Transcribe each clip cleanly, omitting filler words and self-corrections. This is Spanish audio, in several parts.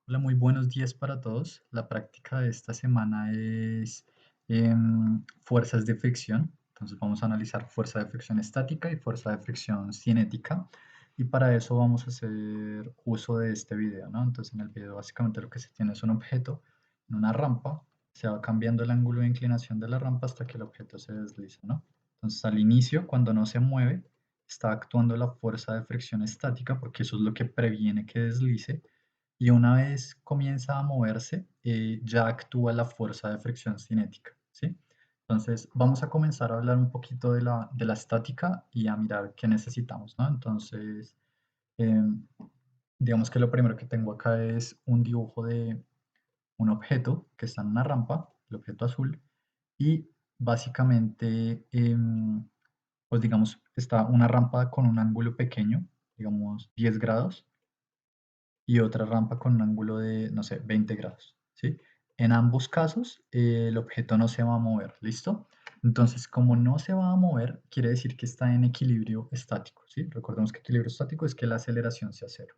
Hola, muy buenos días para todos. La práctica de esta semana es fuerzas de fricción. Entonces vamos a analizar fuerza de fricción estática y fuerza de fricción cinética. Y para eso vamos a hacer uso de este video, ¿no? Entonces en el video básicamente lo que se tiene es un objeto en una rampa. Se va cambiando el ángulo de inclinación de la rampa hasta que el objeto se desliza, ¿no? Entonces al inicio, cuando no se mueve, está actuando la fuerza de fricción estática porque eso es lo que previene que deslice y una vez comienza a moverse, ya actúa la fuerza de fricción cinética, ¿sí? Entonces, vamos a comenzar a hablar un poquito de la estática y a mirar qué necesitamos, ¿no? Entonces, em, digamos que lo primero que tengo acá es un dibujo de un objeto que está en una rampa, el objeto azul, y básicamente, pues digamos, está una rampa con un ángulo pequeño, digamos 10 grados, y otra rampa con un ángulo de, no sé, 20 grados, ¿sí? En ambos casos, el objeto no se va a mover, ¿listo? Entonces, como no se va a mover, quiere decir que está en equilibrio estático, ¿sí? Recordemos que equilibrio estático es que la aceleración sea cero.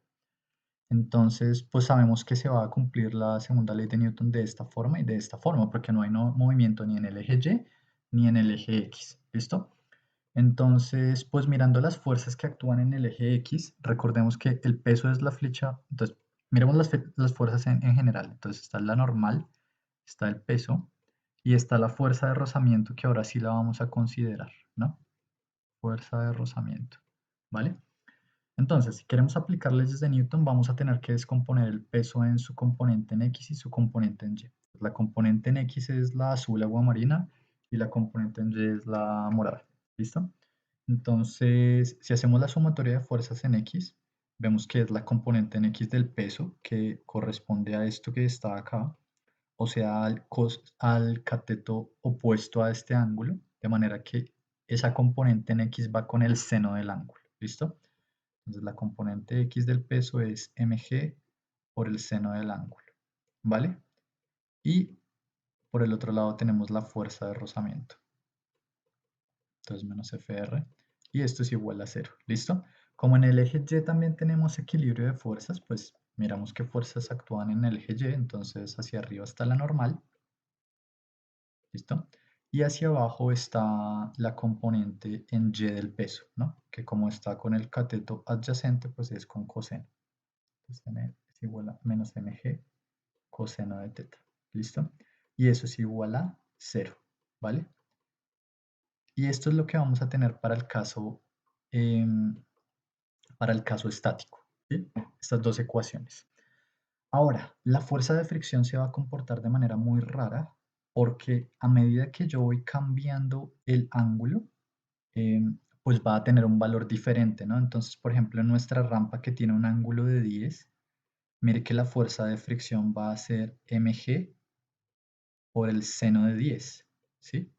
Entonces, pues sabemos que se va a cumplir la segunda ley de Newton de esta forma y de esta forma, porque no hay movimiento ni en el eje Y ni en el eje X, ¿listo? Entonces, pues mirando las fuerzas que actúan en el eje X, recordemos que el peso es la flecha. Entonces, miremos las fuerzas en general. Entonces está la normal, está el peso y está la fuerza de rozamiento, que ahora sí la vamos a considerar, ¿no? Fuerza de rozamiento, ¿vale? Entonces, si queremos aplicar leyes de Newton, vamos a tener que descomponer el peso en su componente en X y su componente en Y. La componente en X es la azul agua marina y la componente en Y es la morada. ¿Listo? Entonces, si hacemos la sumatoria de fuerzas en X, vemos que es la componente en X del peso que corresponde a esto que está acá, o sea, al cateto opuesto a este ángulo, de manera que esa componente en X va con el seno del ángulo. ¿Listo? Entonces la componente X del peso es mg por el seno del ángulo, ¿vale? Y por el otro lado tenemos la fuerza de rozamiento. Entonces menos Fr. Y esto es igual a 0, ¿listo? Como en el eje Y también tenemos equilibrio de fuerzas, pues miramos qué fuerzas actúan en el eje Y. Entonces hacia arriba está la normal, ¿listo? Y hacia abajo está la componente en Y del peso, ¿no? Que como está con el cateto adyacente, pues es con coseno. Entonces n es igual a menos mg coseno de teta. ¿Listo? Y eso es igual a 0, ¿vale? Y esto es lo que vamos a tener para el caso estático, ¿sí? Estas dos ecuaciones. Ahora, la fuerza de fricción se va a comportar de manera muy rara porque a medida que yo voy cambiando el ángulo, pues va a tener un valor diferente, ¿no? Entonces, por ejemplo, en nuestra rampa que tiene un ángulo de 10, mire que la fuerza de fricción va a ser mg por el seno de 10, ¿sí?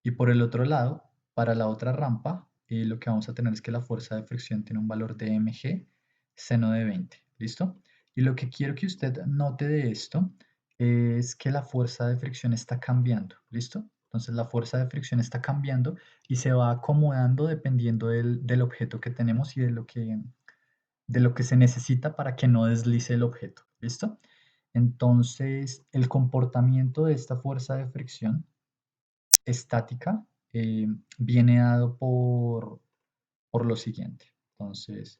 Y por el otro lado, para la otra rampa, lo que vamos a tener es que la fuerza de fricción tiene un valor de mg seno de 20, ¿listo? Y lo que quiero que usted note de esto es que la fuerza de fricción está cambiando, ¿listo? Entonces la fuerza de fricción está cambiando y se va acomodando dependiendo del objeto que tenemos y de lo que se necesita para que no deslice el objeto, ¿listo? Entonces, el comportamiento de esta fuerza de fricción estática viene dado por lo siguiente. Entonces,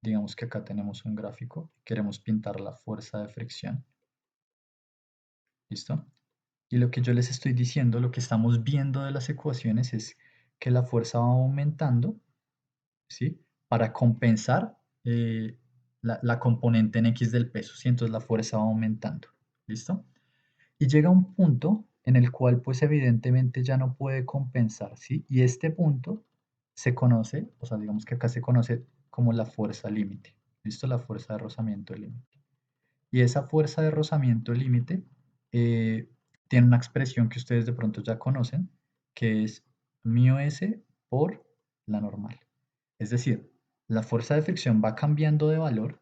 digamos que acá tenemos un gráfico, queremos pintar la fuerza de fricción, ¿listo? Y lo que yo les estoy diciendo, lo que estamos viendo de las ecuaciones es que la fuerza va aumentando, ¿sí? Para compensar la componente en X del peso, ¿sí? Entonces la fuerza va aumentando, ¿listo? Y llega un punto en el cual pues evidentemente ya no puede compensar, ¿sí? Y este punto se conoce, o sea, digamos que acá se conoce como la fuerza límite, ¿listo? La fuerza de rozamiento límite. Y esa fuerza de rozamiento límite tiene una expresión que ustedes de pronto ya conocen, que es μs por la normal. Es decir, la fuerza de fricción va cambiando de valor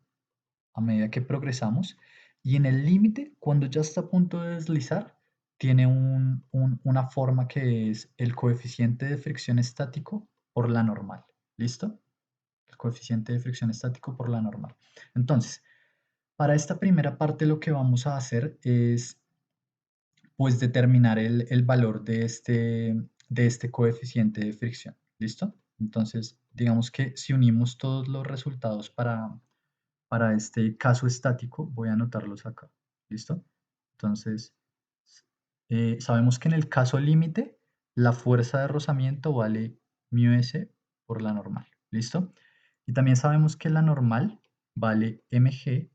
a medida que progresamos y en el límite, cuando ya está a punto de deslizar, tiene una forma que es el coeficiente de fricción estático por la normal. ¿Listo? El coeficiente de fricción estático por la normal. Entonces, Para esta primera parte lo que vamos a hacer es pues determinar el valor de este coeficiente de fricción. ¿Listo? Entonces, digamos que si unimos todos los resultados para este caso estático, voy a anotarlos acá. ¿Listo? Entonces, sabemos que en el caso límite, la fuerza de rozamiento vale μs por la normal. ¿Listo? Y también sabemos que la normal vale mg.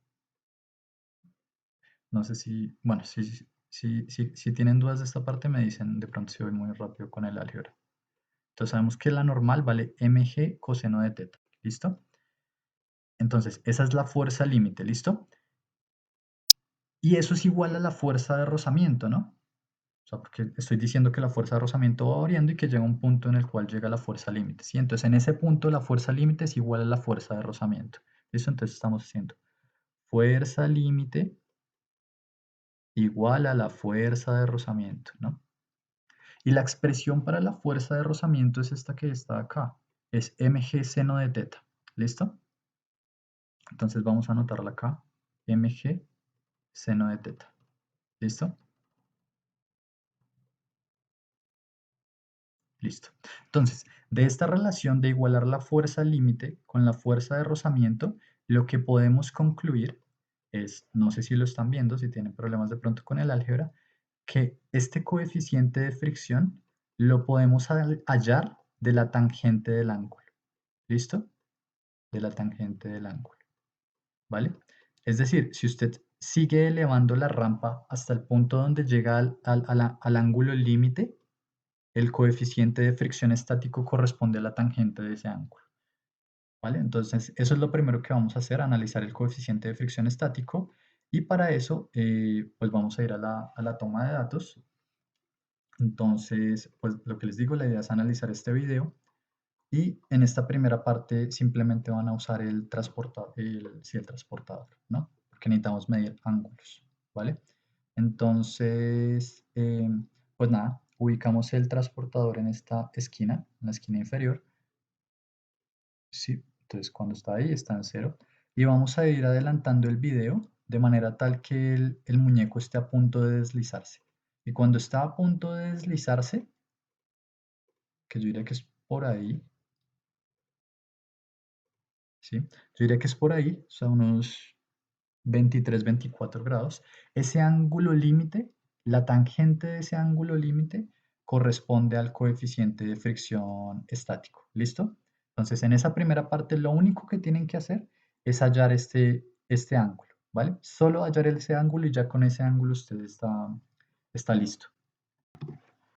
No sé si, bueno, si tienen dudas de esta parte me dicen de pronto si voy muy rápido con el álgebra. Entonces sabemos que la normal vale mg coseno de teta. ¿Listo? Entonces, esa es la fuerza límite. ¿Listo? Y eso es igual a la fuerza de rozamiento, ¿no? O sea, porque estoy diciendo que la fuerza de rozamiento va variando y que llega un punto en el cual llega la fuerza límite. ¿Sí? Entonces, en ese punto la fuerza límite es igual a la fuerza de rozamiento. ¿Listo? Entonces estamos haciendo fuerza límite igual a la fuerza de rozamiento, ¿no? Y la expresión para la fuerza de rozamiento es esta que está acá. Es mg seno de teta. ¿Listo? Entonces vamos a anotarla acá. Mg seno de teta. ¿Listo? Listo. Entonces, de esta relación de igualar la fuerza límite con la fuerza de rozamiento, lo que podemos concluir es, no sé si lo están viendo, si tienen problemas de pronto con el álgebra, que este coeficiente de fricción lo podemos hallar de la tangente del ángulo. ¿Listo? De la tangente del ángulo. ¿Vale? Es decir, si usted sigue elevando la rampa hasta el punto donde llega al ángulo límite, el coeficiente de fricción estático corresponde a la tangente de ese ángulo. ¿Vale? Entonces, eso es lo primero que vamos a hacer, analizar el coeficiente de fricción estático. Y para eso, pues vamos a ir a la toma de datos. Entonces, pues lo que les digo, la idea es analizar este video. Y en esta primera parte simplemente van a usar el transportador, sí, el transportador, ¿no? Porque necesitamos medir ángulos, ¿vale? Entonces, pues nada, ubicamos el transportador en esta esquina, en la esquina inferior. Sí, entonces cuando está ahí está en 0. Y vamos a ir adelantando el video de manera tal que el muñeco esté a punto de deslizarse. Y cuando está a punto de deslizarse, que yo diría que es por ahí, ¿sí? Yo diría que es por ahí, o sea, unos 23, 24 grados. Ese ángulo límite, la tangente de ese ángulo límite corresponde al coeficiente de fricción estático. ¿Listo? Entonces, en esa primera parte, lo único que tienen que hacer es hallar este ángulo, ¿vale? Solo hallar ese ángulo y ya con ese ángulo usted está listo.